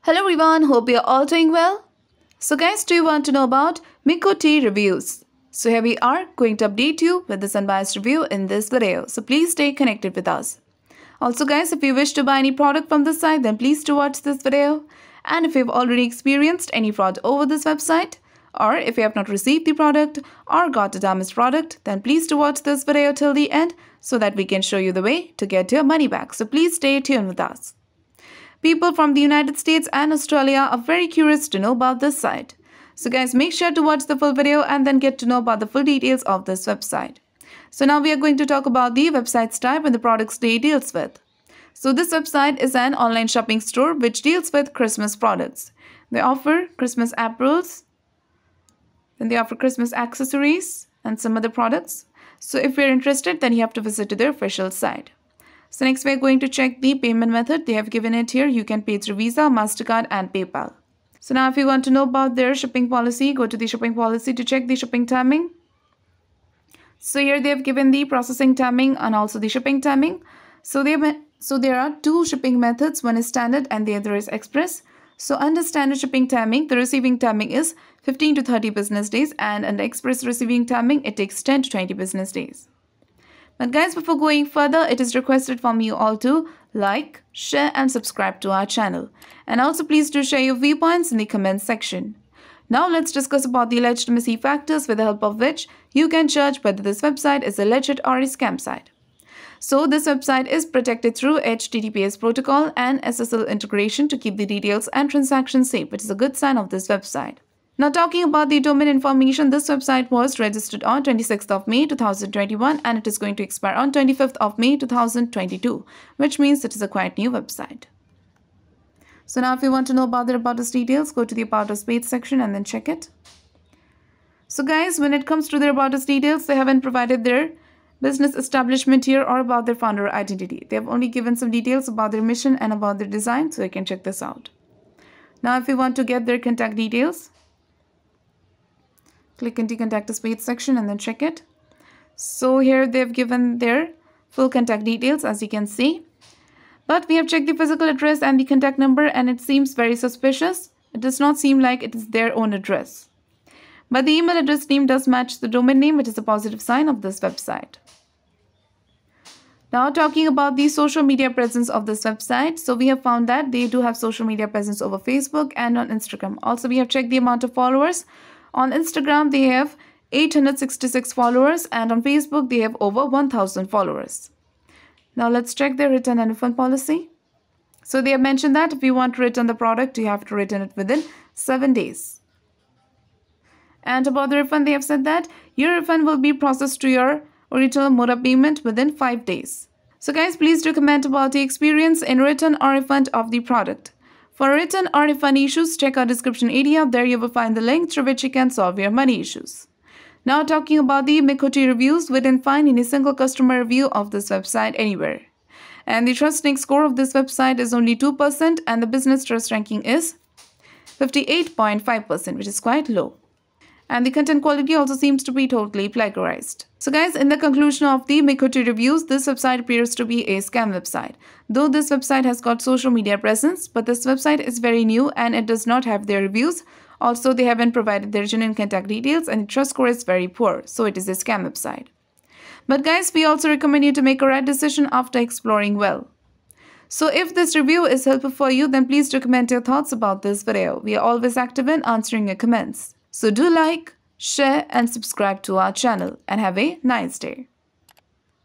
Hello everyone, hope you're all doing well. So guys, do you want to know about Miko Tea reviews? So here we are going to update you with this unbiased review in this video. So please stay connected with us. Also guys, if you wish to buy any product from this site, then please do watch this video. And if you've already experienced any fraud over this website, or if you have not received the product or got a damaged product, then please do watch this video till the end so that we can show you the way to get your money back. So please stay tuned with us. People from the United States and Australia are very curious to know about this site. So guys, make sure to watch the full video and then get to know about the full details of this website. So now we are going to talk about the website's type and the products they deals with. So this website is an online shopping store which deals with Christmas products. They offer Christmas apparels, then they offer Christmas accessories and some other products. So if you're interested, then you have to visit to their official site. So next we are going to check the payment method. They have given it here. You can pay through Visa, MasterCard and PayPal. So now if you want to know about their shipping policy, go to the shipping policy to check the shipping timing. So here they have given the processing timing and also the shipping timing. So there are two shipping methods. One is standard and the other is express. So under standard shipping timing, the receiving timing is 15 to 30 business days, and under express receiving timing, it takes 10 to 20 business days. But guys, before going further, it is requested from you all to like, share and subscribe to our channel. And also please do share your viewpoints in the comments section. Now let's discuss about the legitimacy factors with the help of which you can judge whether this website is a legit or a scam site. So this website is protected through HTTPS protocol and SSL integration to keep the details and transactions safe, which is a good sign of this website. Now talking about the domain information, this website was registered on 26th of May 2021 and it is going to expire on 25th of May 2022, which means it is a quite new website. So now if you want to know about their About Us details, go to the About Us page section and then check it. So guys, when it comes to their About Us details, they haven't provided their business establishment here or about their founder identity. They have only given some details about their mission and about their design, so you can check this out. Now if you want to get their contact details, click into Contact Us page section and then check it. So here they've given their full contact details, as you can see. But we have checked the physical address and the contact number and it seems very suspicious. It does not seem like it is their own address. But the email address name does match the domain name, which is a positive sign of this website. Now talking about the social media presence of this website, so we have found that they do have social media presence over Facebook and on Instagram. Also we have checked the amount of followers. On Instagram, they have 866 followers and on Facebook, they have over 1,000 followers. Now let's check their return and refund policy. So they have mentioned that if you want to return the product, you have to return it within 7 days. And about the refund, they have said that your refund will be processed to your original mode of payment within 5 days. So guys, please do comment about the experience in return or refund of the product. For return or refund issues, check our description area. There you will find the link through which you can solve your money issues. Now talking about the Miko Tea reviews, we didn't find any single customer review of this website anywhere. And the trust index score of this website is only 2% and the business trust ranking is 58.5%, which is quite low. And the content quality also seems to be totally plagiarized. So guys, in the conclusion of the Miko Tea reviews, this website appears to be a scam website. Though this website has got social media presence, but this website is very new and it does not have their reviews. Also, they haven't provided their genuine contact details and the trust score is very poor, so it is a scam website. But guys, we also recommend you to make a right decision after exploring well. So if this review is helpful for you, then please do comment your thoughts about this video. We are always active in answering your comments. So do like, share and subscribe to our channel and have a nice day.